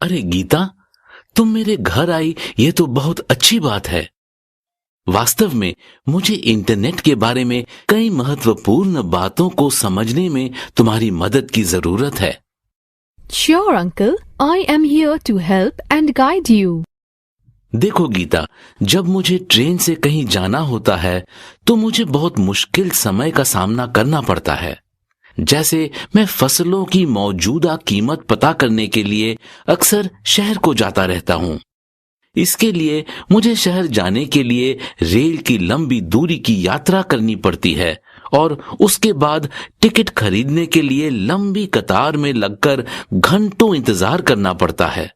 अरे गीता, तुम मेरे घर आई, ये तो बहुत अच्छी बात है। वास्तव में मुझे इंटरनेट के बारे में कई महत्वपूर्ण बातों को समझने में तुम्हारी मदद की जरूरत है। Sure, uncle. I am here to help and guide you. देखो गीता, जब मुझे ट्रेन से कहीं जाना होता है तो मुझे बहुत मुश्किल समय का सामना करना पड़ता है। जैसे मैं फसलों की मौजूदा कीमत पता करने के लिए अक्सर शहर को जाता रहता हूँ। इसके लिए मुझे शहर जाने के लिए रेल की लंबी दूरी की यात्रा करनी पड़ती है और उसके बाद टिकट खरीदने के लिए लंबी कतार में लगकर घंटों इंतजार करना पड़ता है।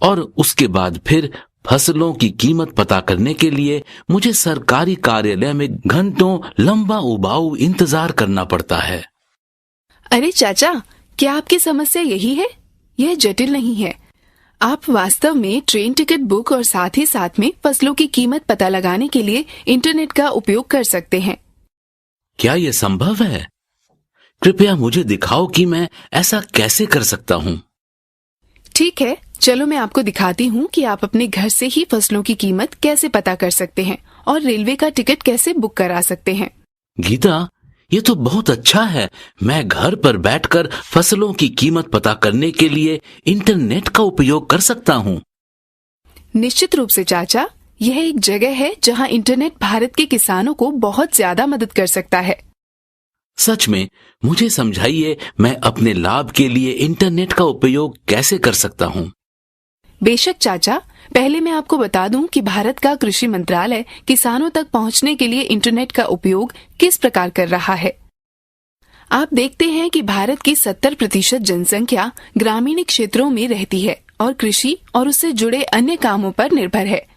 और उसके बाद फिर फसलों की कीमत पता करने के लिए मुझे सरकारी कार्यालय में घंटों लंबा उबाऊ इंतजार करना पड़ता है। अरे चाचा, क्या आपकी समस्या यही है? यह जटिल नहीं है। आप वास्तव में ट्रेन टिकट बुक और साथ ही साथ में फसलों की कीमत पता लगाने के लिए इंटरनेट का उपयोग कर सकते हैं। क्या यह संभव है? कृपया मुझे दिखाओ कि मैं ऐसा कैसे कर सकता हूँ। ठीक है, चलो मैं आपको दिखाती हूँ कि आप अपने घर से ही फसलों की कीमत कैसे पता कर सकते हैं और रेलवे का टिकट कैसे बुक करा सकते हैं। गीता, ये तो बहुत अच्छा है। मैं घर पर बैठकर फसलों की कीमत पता करने के लिए इंटरनेट का उपयोग कर सकता हूँ। निश्चित रूप से चाचा, यह एक जगह है जहाँ इंटरनेट भारत के किसानों को बहुत ज्यादा मदद कर सकता है। सच में, मुझे समझाइए, मैं अपने लाभ के लिए इंटरनेट का उपयोग कैसे कर सकता हूँ। बेशक चाचा, पहले मैं आपको बता दूं कि भारत का कृषि मंत्रालय किसानों तक पहुंचने के लिए इंटरनेट का उपयोग किस प्रकार कर रहा है। आप देखते हैं कि भारत की 70% जनसंख्या ग्रामीण क्षेत्रों में रहती है और कृषि और उससे जुड़े अन्य कामों पर निर्भर है।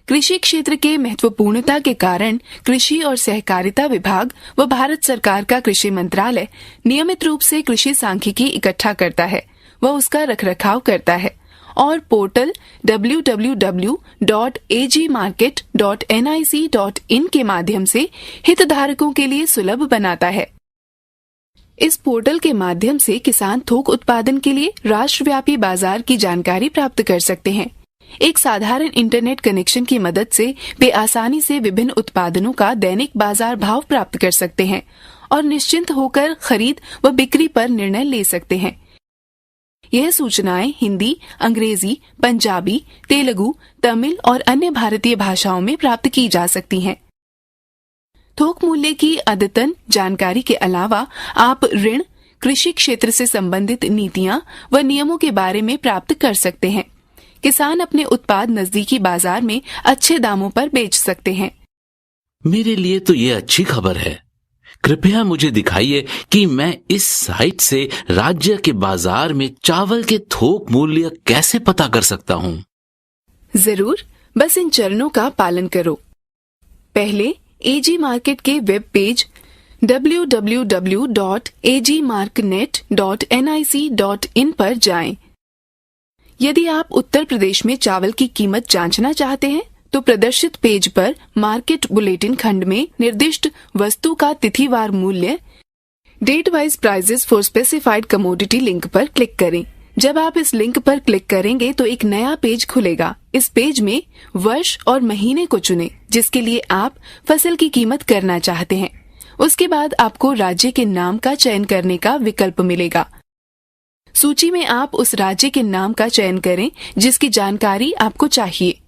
कृषि क्षेत्र के महत्वपूर्णता के कारण कृषि और सहकारिता विभाग व भारत सरकार का कृषि मंत्रालय नियमित रूप से कृषि सांख्यिकी इकट्ठा करता है व उसका रखरखाव करता है और पोर्टल www.agmarket.nic.in के माध्यम से हितधारकों के लिए सुलभ बनाता है। इस पोर्टल के माध्यम से किसान थोक उत्पादन के लिए राष्ट्रव्यापी बाजार की जानकारी प्राप्त कर सकते हैं। एक साधारण इंटरनेट कनेक्शन की मदद से वे आसानी से विभिन्न उत्पादनों का दैनिक बाजार भाव प्राप्त कर सकते हैं और निश्चिंत होकर खरीद व बिक्री पर निर्णय ले सकते हैं। यह सूचनाएं हिंदी, अंग्रेजी, पंजाबी, तेलुगु, तमिल और अन्य भारतीय भाषाओं में प्राप्त की जा सकती हैं। थोक मूल्य की अद्यतन जानकारी के अलावा आप ऋण, कृषि क्षेत्र से संबंधित नीतियां व नियमों के बारे में प्राप्त कर सकते हैं। किसान अपने उत्पाद नजदीकी बाजार में अच्छे दामों पर बेच सकते हैं। मेरे लिए तो ये अच्छी खबर है। कृपया मुझे दिखाइए कि मैं इस साइट से राज्य के बाजार में चावल के थोक मूल्य कैसे पता कर सकता हूँ। जरूर, बस इन चरणों का पालन करो। पहले एजी मार्केट के वेब पेज www.agmarknet.nic.in पर जाएं। यदि आप उत्तर प्रदेश में चावल की कीमत जांचना चाहते हैं तो प्रदर्शित पेज पर मार्केट बुलेटिन खंड में निर्दिष्ट वस्तु का तिथिवार मूल्य date wise prices for specified commodity link पर क्लिक करें। जब आप इस लिंक पर क्लिक करेंगे तो एक नया पेज खुलेगा। इस पेज में वर्ष और महीने को चुनें जिसके लिए आप फसल की कीमत करना चाहते हैं। उसके बाद आपको राज्य के नाम का चयन करने का विकल्प मिलेगा। सूची में आप उस राज्य के नाम का चयन करें जिसकी जानकारी आपको चाहिए।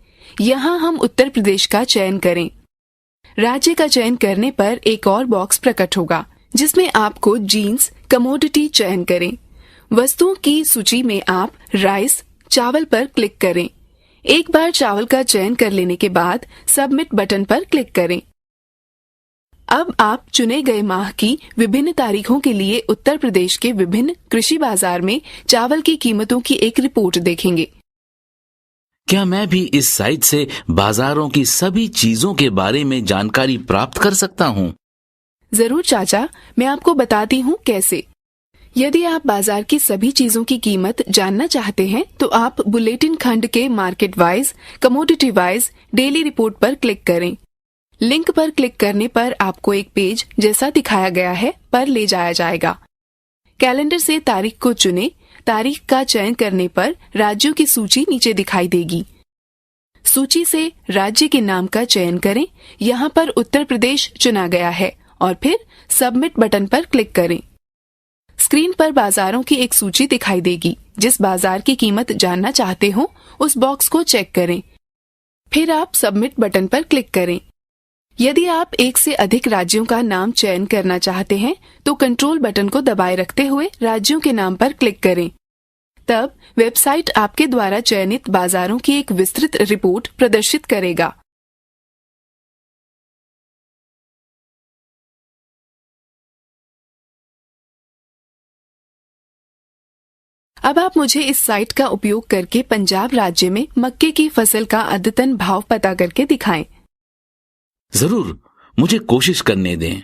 यहाँ हम उत्तर प्रदेश का चयन करें। राज्य का चयन करने पर एक और बॉक्स प्रकट होगा जिसमें आपको जीन्स कमोडिटी चयन करें। वस्तुओं की सूची में आप राइस चावल पर क्लिक करें। एक बार चावल का चयन कर लेने के बाद सबमिट बटन पर क्लिक करें। अब आप चुने गए माह की विभिन्न तारीखों के लिए उत्तर प्रदेश के विभिन्न कृषि बाजार में चावल की कीमतों की एक रिपोर्ट देखेंगे। क्या मैं भी इस साइट से बाजारों की सभी चीजों के बारे में जानकारी प्राप्त कर सकता हूँ? जरूर चाचा, मैं आपको बताती हूँ कैसे। यदि आप बाजार की सभी चीजों की कीमत जानना चाहते हैं तो आप बुलेटिन खंड के market wise, commodity wise, daily report पर क्लिक करें। लिंक पर क्लिक करने पर आपको एक पेज जैसा दिखाया गया है पर ले जाया जाएगा। कैलेंडर से तारीख को चुनें, तारीख का चयन करने पर राज्यों की सूची नीचे दिखाई देगी। सूची से राज्य के नाम का चयन करें। यहाँ पर उत्तर प्रदेश चुना गया है और फिर सबमिट बटन पर क्लिक करें। स्क्रीन पर बाजारों की एक सूची दिखाई देगी। जिस बाजार की कीमत जानना चाहते हो उस बॉक्स को चेक करें। फिर आप सबमिट बटन पर क्लिक करें। यदि आप एक से अधिक राज्यों का नाम चयन करना चाहते हैं तो कंट्रोल बटन को दबाए रखते हुए राज्यों के नाम पर क्लिक करें। तब वेबसाइट आपके द्वारा चयनित बाजारों की एक विस्तृत रिपोर्ट प्रदर्शित करेगा। अब आप मुझे इस साइट का उपयोग करके पंजाब राज्य में मक्के की फसल का अद्यतन भाव पता करके दिखाएं। जरूर, मुझे कोशिश करने दें।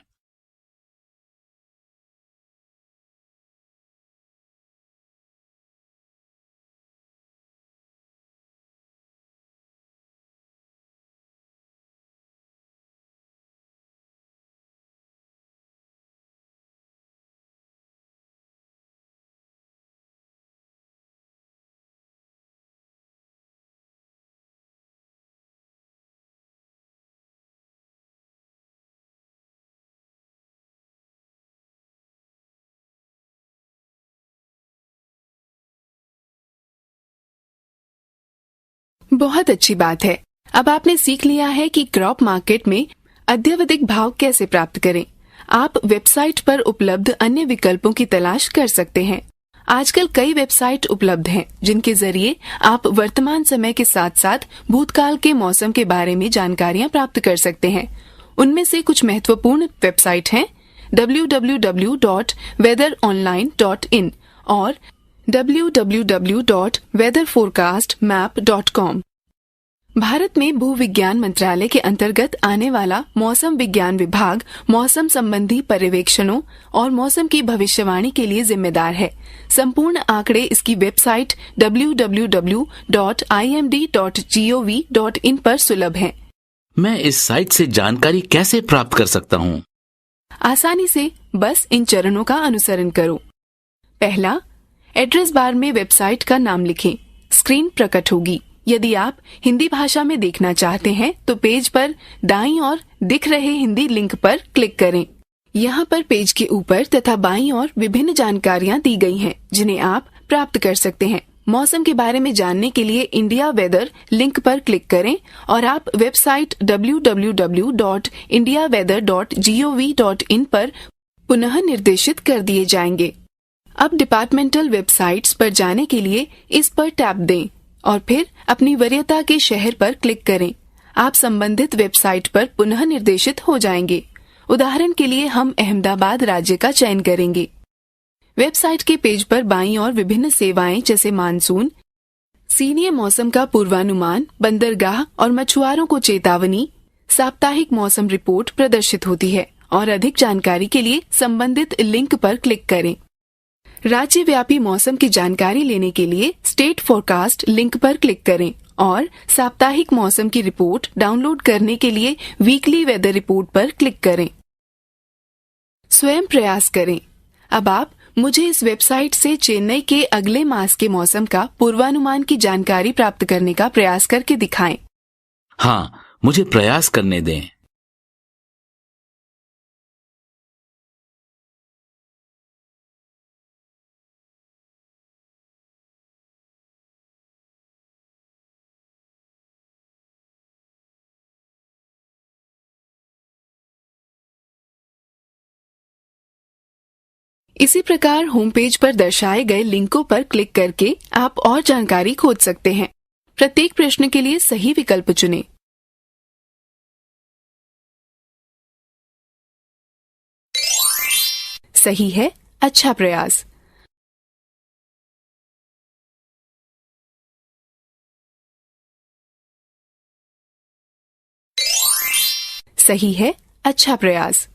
बहुत अच्छी बात है। अब आपने सीख लिया है कि क्रॉप मार्केट में अद्यावधिक भाव कैसे प्राप्त करें। आप वेबसाइट पर उपलब्ध अन्य विकल्पों की तलाश कर सकते हैं। आजकल कई वेबसाइट उपलब्ध हैं जिनके जरिए आप वर्तमान समय के साथ साथ भूतकाल के मौसम के बारे में जानकारियां प्राप्त कर सकते हैं। उनमें से कुछ महत्वपूर्ण वेबसाइट हैं www.weatheronline.in और www.weatherforecastmap.com। भारत में भूविज्ञान मंत्रालय के अंतर्गत आने वाला मौसम विज्ञान विभाग मौसम संबंधी पर्यवेक्षणों और मौसम की भविष्यवाणी के लिए जिम्मेदार है। संपूर्ण आंकड़े इसकी वेबसाइट www.imd.gov.in पर सुलभ हैं। मैं इस साइट से जानकारी कैसे प्राप्त कर सकता हूँ? आसानी से बस इन चरणों का अनुसरण करो। पहला, एड्रेस बार में वेबसाइट का नाम लिखें। स्क्रीन प्रकट होगी। यदि आप हिंदी भाषा में देखना चाहते हैं तो पेज पर दाईं ओर दिख रहे हिंदी लिंक पर क्लिक करें। यहाँ पर पेज के ऊपर तथा बाईं ओर विभिन्न जानकारियाँ दी गई हैं जिन्हें आप प्राप्त कर सकते हैं। मौसम के बारे में जानने के लिए इंडिया वेदर लिंक पर क्लिक करें और आप वेबसाइट www.indiaweather.gov.in पर पुनः निर्देशित कर दिए जाएंगे। अब डिपार्टमेंटल वेबसाइट्स पर जाने के लिए इस पर टैप दें और फिर अपनी वरीयता के शहर पर क्लिक करें। आप संबंधित वेबसाइट पर पुनः निर्देशित हो जाएंगे। उदाहरण के लिए हम अहमदाबाद राज्य का चयन करेंगे। वेबसाइट के पेज पर बाईं ओर विभिन्न सेवाएं जैसे मानसून, सीनियर मौसम का पूर्वानुमान, बंदरगाह और मछुआरों को चेतावनी, साप्ताहिक मौसम रिपोर्ट प्रदर्शित होती है और अधिक जानकारी के लिए संबंधित लिंक पर क्लिक करें। राज्यव्यापी मौसम की जानकारी लेने के लिए स्टेट फोरकास्ट लिंक पर क्लिक करें और साप्ताहिक मौसम की रिपोर्ट डाउनलोड करने के लिए वीकली वेदर रिपोर्ट पर क्लिक करें। स्वयं प्रयास करें। अब आप मुझे इस वेबसाइट से चेन्नई के अगले मास के मौसम का पूर्वानुमान की जानकारी प्राप्त करने का प्रयास करके दिखाएं। हाँ, मुझे प्रयास करने दें। इसी प्रकार होम पेज पर दर्शाए गए लिंकों पर क्लिक करके आप और जानकारी खोज सकते हैं। प्रत्येक प्रश्न के लिए सही विकल्प चुनें। सही है, अच्छा प्रयास। सही है, अच्छा प्रयास।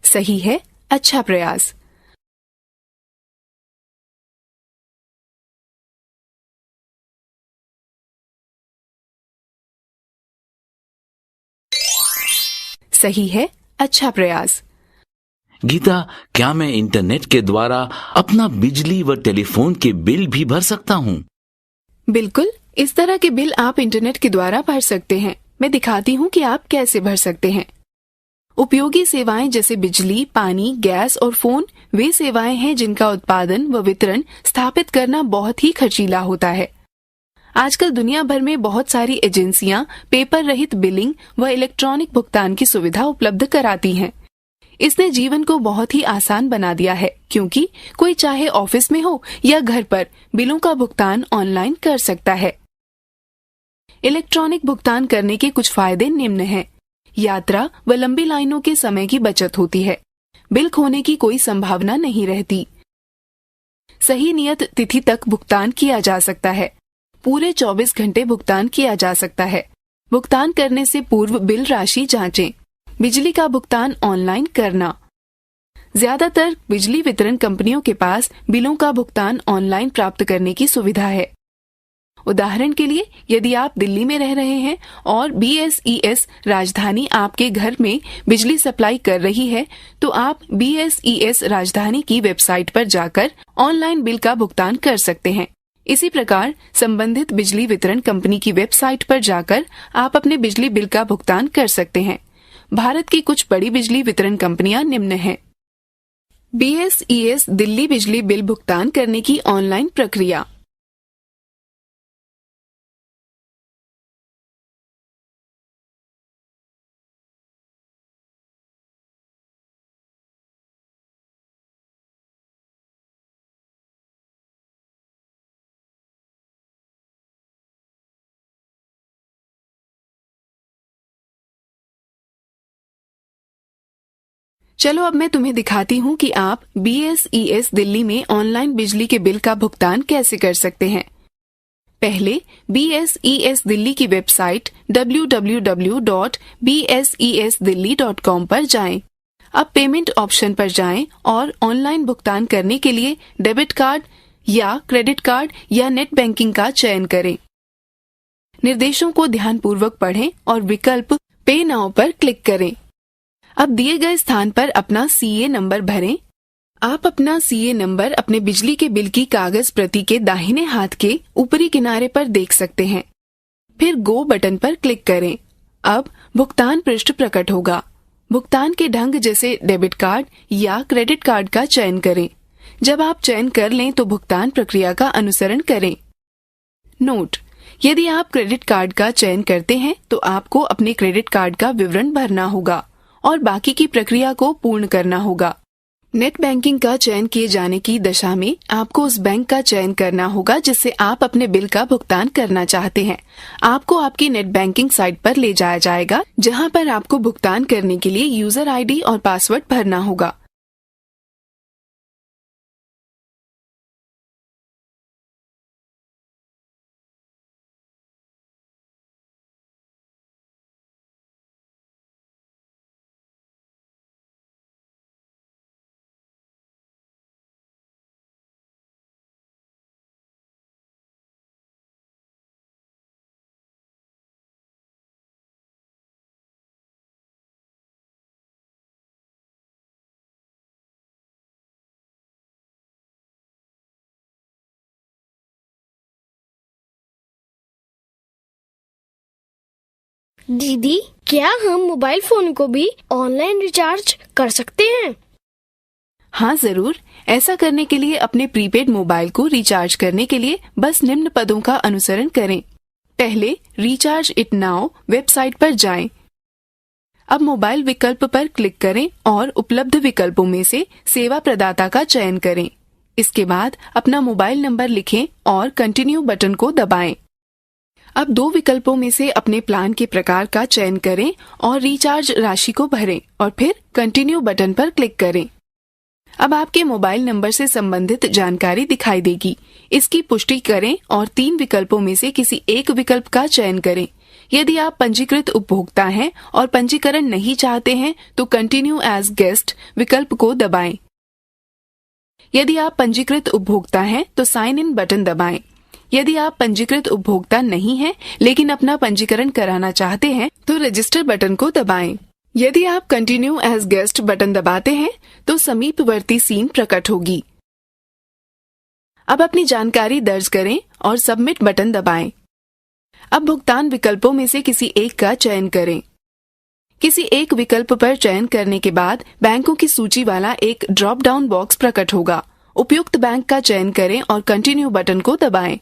सही है, अच्छा प्रयास। सही है, अच्छा प्रयास। गीता, क्या मैं इंटरनेट के द्वारा अपना बिजली व टेलीफोन के बिल भी भर सकता हूँ? बिल्कुल, इस तरह के बिल आप इंटरनेट के द्वारा भर सकते हैं। मैं दिखाती हूँ कि आप कैसे भर सकते हैं। उपयोगी सेवाएं जैसे बिजली, पानी, गैस और फोन वे सेवाएं हैं जिनका उत्पादन व वितरण स्थापित करना बहुत ही खर्चीला होता है। आजकल दुनिया भर में बहुत सारी एजेंसियां पेपर रहित बिलिंग व इलेक्ट्रॉनिक भुगतान की सुविधा उपलब्ध कराती हैं। इसने जीवन को बहुत ही आसान बना दिया है, क्योंकि कोई चाहे ऑफिस में हो या घर पर बिलों का भुगतान ऑनलाइन कर सकता है। इलेक्ट्रॉनिक भुगतान करने के कुछ फायदे निम्न हैं। यात्रा व लंबी लाइनों के समय की बचत होती है। बिल खोने की कोई संभावना नहीं रहती। सही नियत तिथि तक भुगतान किया जा सकता है। पूरे 24 घंटे भुगतान किया जा सकता है। भुगतान करने से पूर्व बिल राशि जांचें। बिजली का भुगतान ऑनलाइन करना। ज्यादातर बिजली वितरण कंपनियों के पास बिलों का भुगतान ऑनलाइन प्राप्त करने की सुविधा है। उदाहरण के लिए, यदि आप दिल्ली में रह रहे हैं और BSES राजधानी आपके घर में बिजली सप्लाई कर रही है, तो आप BSES राजधानी की वेबसाइट पर जाकर ऑनलाइन बिल का भुगतान कर सकते हैं। इसी प्रकार संबंधित बिजली वितरण कंपनी की वेबसाइट पर जाकर आप अपने बिजली बिल का भुगतान कर सकते हैं। भारत की कुछ बड़ी बिजली वितरण कंपनियां निम्न हैं। BSES दिल्ली बिजली बिल भुगतान करने की ऑनलाइन प्रक्रिया। चलो अब मैं तुम्हें दिखाती हूँ कि आप BSES दिल्ली में ऑनलाइन बिजली के बिल का भुगतान कैसे कर सकते हैं। पहले BSES दिल्ली की वेबसाइट www.bsesdelhi.com पर जाएं। अब पेमेंट ऑप्शन पर जाएं और ऑनलाइन भुगतान करने के लिए डेबिट कार्ड या क्रेडिट कार्ड या नेट बैंकिंग का चयन करें। निर्देशों को ध्यानपूर्वक पढ़ें और विकल्प पे नाउ पर क्लिक करें। अब दिए गए स्थान पर अपना CA नंबर भरें। आप अपना CA नंबर अपने बिजली के बिल की कागज प्रति के दाहिने हाथ के ऊपरी किनारे पर देख सकते हैं। फिर गो बटन पर क्लिक करें। अब भुगतान पृष्ठ प्रकट होगा। भुगतान के ढंग जैसे डेबिट कार्ड या क्रेडिट कार्ड का चयन करें। जब आप चयन कर लें तो भुगतान प्रक्रिया का अनुसरण करें। नोट: यदि आप क्रेडिट कार्ड का चयन करते हैं तो आपको अपने क्रेडिट कार्ड का विवरण भरना होगा और बाकी की प्रक्रिया को पूर्ण करना होगा। नेट बैंकिंग का चयन किए जाने की दशा में आपको उस बैंक का चयन करना होगा जिससे आप अपने बिल का भुगतान करना चाहते हैं। आपको आपकी नेट बैंकिंग साइट पर ले जाया जाएगा, जहां पर आपको भुगतान करने के लिए यूजर ID और पासवर्ड भरना होगा। दीदी, क्या हम मोबाइल फोन को भी ऑनलाइन रिचार्ज कर सकते हैं? हाँ जरूर। ऐसा करने के लिए अपने प्रीपेड मोबाइल को रिचार्ज करने के लिए बस निम्न पदों का अनुसरण करें। पहले रिचार्ज इट नाउ वेबसाइट पर जाएं। अब मोबाइल विकल्प पर क्लिक करें और उपलब्ध विकल्पों में से सेवा प्रदाता का चयन करें। इसके बाद अपना मोबाइल नंबर लिखें और कंटिन्यू बटन को दबाएं। अब दो विकल्पों में से अपने प्लान के प्रकार का चयन करें और रिचार्ज राशि को भरें और फिर कंटिन्यू बटन पर क्लिक करें। अब आपके मोबाइल नंबर से संबंधित जानकारी दिखाई देगी। इसकी पुष्टि करें और 3 विकल्पों में से किसी एक विकल्प का चयन करें। यदि आप पंजीकृत उपभोक्ता हैं और पंजीकरण नहीं चाहते हैं तो कंटिन्यू एज गेस्ट विकल्प को दबाएं। यदि आप पंजीकृत उपभोक्ता हैं तो साइन इन बटन दबाएं। यदि आप पंजीकृत उपभोक्ता नहीं हैं लेकिन अपना पंजीकरण कराना चाहते हैं तो रजिस्टर बटन को दबाएं। यदि आप कंटिन्यू एज गेस्ट बटन दबाते हैं तो समीपवर्ती सीन प्रकट होगी। अब अपनी जानकारी दर्ज करें और सबमिट बटन दबाएं। अब भुगतान विकल्पों में से किसी एक का चयन करें। किसी एक विकल्प पर चयन करने के बाद बैंकों की सूची वाला एक ड्रॉप डाउन बॉक्स प्रकट होगा। उपयुक्त बैंक का चयन करें और कंटिन्यू बटन को दबाएं।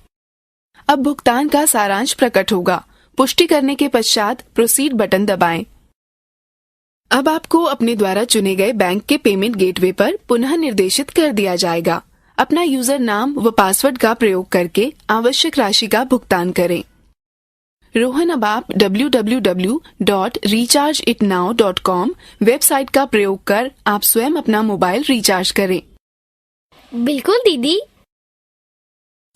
अब भुगतान का सारांश प्रकट होगा। पुष्टि करने के पश्चात प्रोसीड बटन दबाएं। अब आपको अपने द्वारा चुने गए बैंक के पेमेंट गेटवे पर पुनः निर्देशित कर दिया जाएगा। अपना यूजर नाम व पासवर्ड का प्रयोग करके आवश्यक राशि का भुगतान करें। रोहन, अब आप www.rechargeitnow.com वेबसाइट का प्रयोग कर आप स्वयं अपना मोबाइल रिचार्ज करें। बिल्कुल दीदी।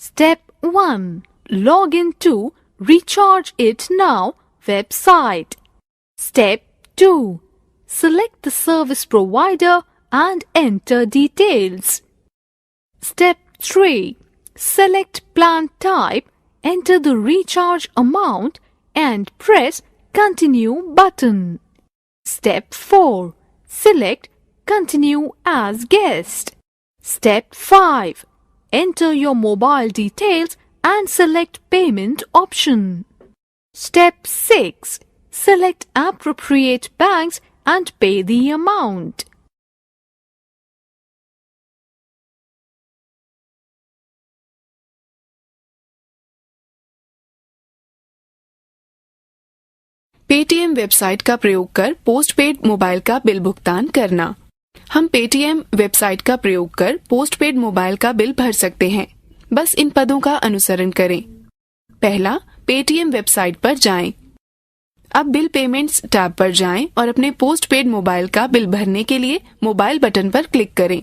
Step 1. Log in to Recharge It Now website. Step 2. Select the service provider and enter details. Step 3. Select plan type, enter the recharge amount and press Continue button. Step 4. Select Continue as guest. Step 5. Enter your mobile details and select payment option. Step 6. Select appropriate banks and pay the amount. Paytm website का प्रयोग कर postpaid mobile का bill भुगतान करना। हम Paytm website का प्रयोग कर पोस्टपेड मोबाइल का बिल भर सकते हैं। बस इन पदों का अनुसरण करें। पहला, पेटीएम वेबसाइट पर जाएं। अब बिल पेमेंट्स टैब पर जाएं और अपने पोस्टपेड मोबाइल का बिल भरने के लिए मोबाइल बटन पर क्लिक करें।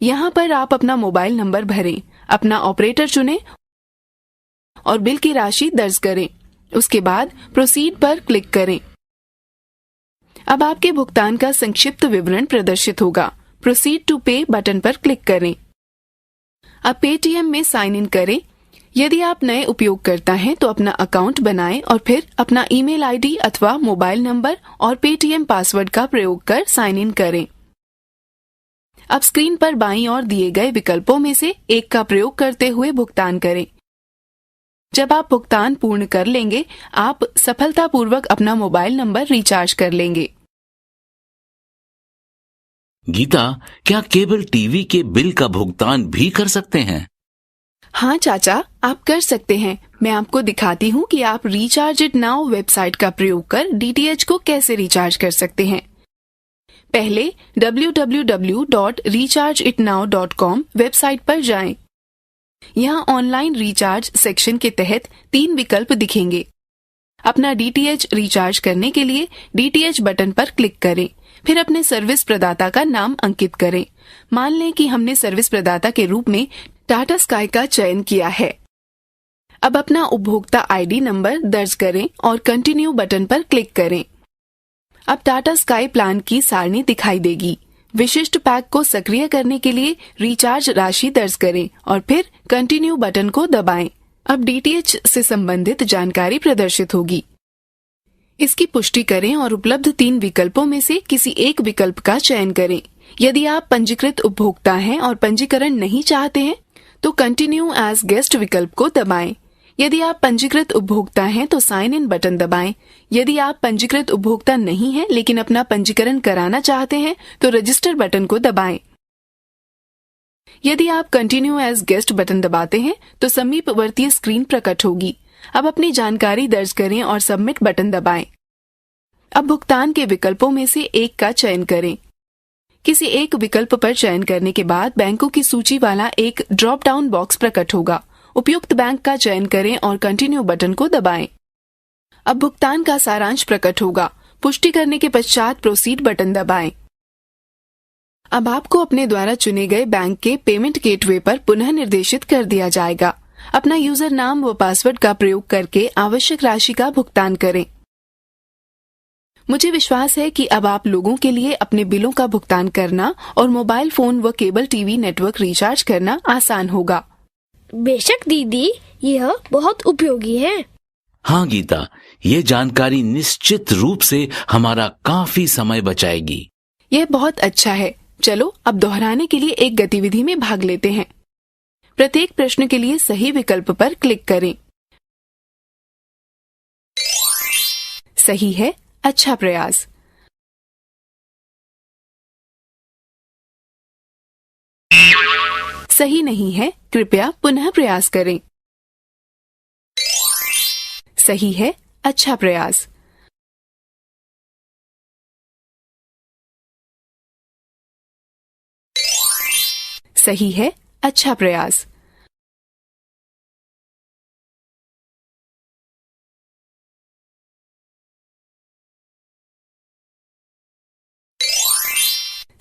यहाँ पर आप अपना मोबाइल नंबर भरें, अपना ऑपरेटर चुनें और बिल की राशि दर्ज करें। उसके बाद प्रोसीड पर क्लिक करें। अब आपके भुगतान का संक्षिप्त विवरण प्रदर्शित होगा। प्रोसीड टू पे बटन पर क्लिक करें। अब पेटीएम में साइन इन करें। यदि आप नए उपयोगकर्ता हैं तो अपना अकाउंट बनाएं और फिर अपना ईमेल आईडी अथवा मोबाइल नंबर और पेटीएम पासवर्ड का प्रयोग कर साइन इन करें। अब स्क्रीन पर बाईं ओर दिए गए विकल्पों में से एक का प्रयोग करते हुए भुगतान करें। जब आप भुगतान पूर्ण कर लेंगे, आप सफलतापूर्वक अपना मोबाइल नंबर रिचार्ज कर लेंगे। गीता, क्या केबल टीवी के बिल का भुगतान भी कर सकते हैं? हाँ चाचा, आप कर सकते हैं। मैं आपको दिखाती हूँ कि आप रिचार्ज इट नाउ वेबसाइट का प्रयोग कर डीटीएच को कैसे रिचार्ज कर सकते हैं। पहले www.rechargeitnow.com वेबसाइट पर जाएं। यहाँ ऑनलाइन रिचार्ज सेक्शन के तहत 3 विकल्प दिखेंगे। अपना डीटीएच रिचार्ज करने के लिए डीटीएच बटन पर क्लिक करें, फिर अपने सर्विस प्रदाता का नाम अंकित करें। मान लें कि हमने सर्विस प्रदाता के रूप में टाटा स्काई का चयन किया है। अब अपना उपभोक्ता आईडी नंबर दर्ज करें और कंटिन्यू बटन पर क्लिक करें। अब टाटा स्काई प्लान की सारणी दिखाई देगी। विशिष्ट पैक को सक्रिय करने के लिए रिचार्ज राशि दर्ज करें और फिर कंटिन्यू बटन को दबाएं। अब डीटीएच से संबंधित जानकारी प्रदर्शित होगी। इसकी पुष्टि करें और उपलब्ध 3 विकल्पों में से किसी एक विकल्प का चयन करें। यदि आप पंजीकृत उपभोक्ता हैं और पंजीकरण नहीं चाहते हैं तो कंटिन्यू एज गेस्ट विकल्प को दबाएं। यदि आप पंजीकृत उपभोक्ता हैं तो साइन इन बटन दबाएं। यदि आप पंजीकृत उपभोक्ता नहीं हैं लेकिन अपना पंजीकरण कराना चाहते हैं तो रजिस्टर बटन को दबाएं। यदि आप कंटिन्यू एज गेस्ट बटन दबाते हैं तो समीपवर्ती स्क्रीन प्रकट होगी। अब अपनी जानकारी दर्ज करें और सबमिट बटन दबाएं। अब भुगतान के विकल्पों में से एक का चयन करें। किसी एक विकल्प पर चयन करने के बाद बैंकों की सूची वाला एक ड्रॉप डाउन बॉक्स प्रकट होगा। उपयुक्त बैंक का चयन करें और कंटिन्यू बटन को दबाएं। अब भुगतान का सारांश प्रकट होगा। पुष्टि करने के पश्चात प्रोसीड बटन दबाएं। अब आपको अपने द्वारा चुने गए बैंक के पेमेंट गेटवे पर पुनः निर्देशित कर दिया जाएगा। अपना यूजर नाम व पासवर्ड का प्रयोग करके आवश्यक राशि का भुगतान करें। मुझे विश्वास है कि अब आप लोगों के लिए अपने बिलों का भुगतान करना और मोबाइल फोन व केबल टीवी नेटवर्क रिचार्ज करना आसान होगा। बेशक दीदी, यह बहुत उपयोगी है। हाँ गीता, ये जानकारी निश्चित रूप से हमारा काफी समय बचाएगी। यह बहुत अच्छा है। चलो अब दोहराने के लिए एक गतिविधि में भाग लेते हैं। प्रत्येक प्रश्न के लिए सही विकल्प पर क्लिक करें। सही है, अच्छा प्रयास। सही नहीं है, कृपया पुनः प्रयास करें। सही है, अच्छा प्रयास। सही है, अच्छा प्रयास।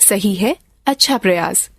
सही है, अच्छा प्रयास।